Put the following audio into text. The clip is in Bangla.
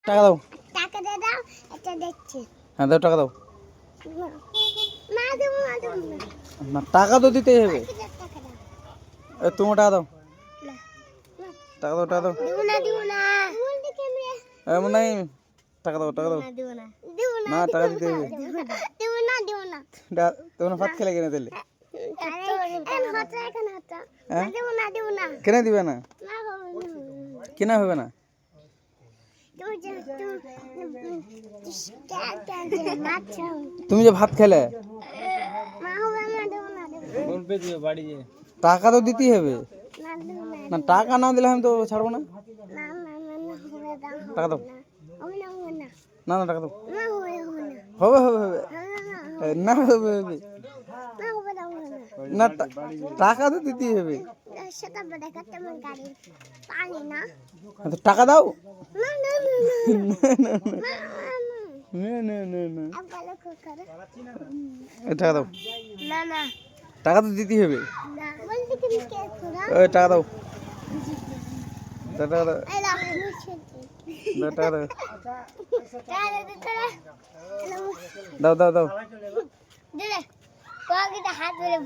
টাকা দাও। টাকা দিয়ে দাও, এটা দেখছি। হ্যাঁ দাও, টাকা দাও। না দেবো না, দেবো না। না টাকা তো দিতেই হবে। টাকা দাও। তুমি টাকা দাও, না, টাকা দাও, টাকা দাও। দেবো না, দেবো না। বলতে কেমনে? এমন নাই, টাকা দাও, টাকা দাও। দেবো না, দেবো না। না টাকা দিতে হবে। দেবো না, দেবো না। তোমার ভাত খেলে কেন দিলে? হ্যাঁ দেবো না, দেবো না। কেন দিবে না? না বাবু, কেন হবে না? তুমি যে ভাত খেলে, টাকা তো দিতেই হবে। না টাকা না দিলে আমি তো ছাড়বো না। টাকা দাও। না না টাকা দাও। হবে হবে হবে। না হবে হবে। না টাকা তো দিতেই হবে। টাকা দাও। না না না না, টাকা দাও। টাকা তো দিতেই হবে। টাকা দাও, টাকা দাও, টাকা দাও, দাও দাও দাও। হাত ধরে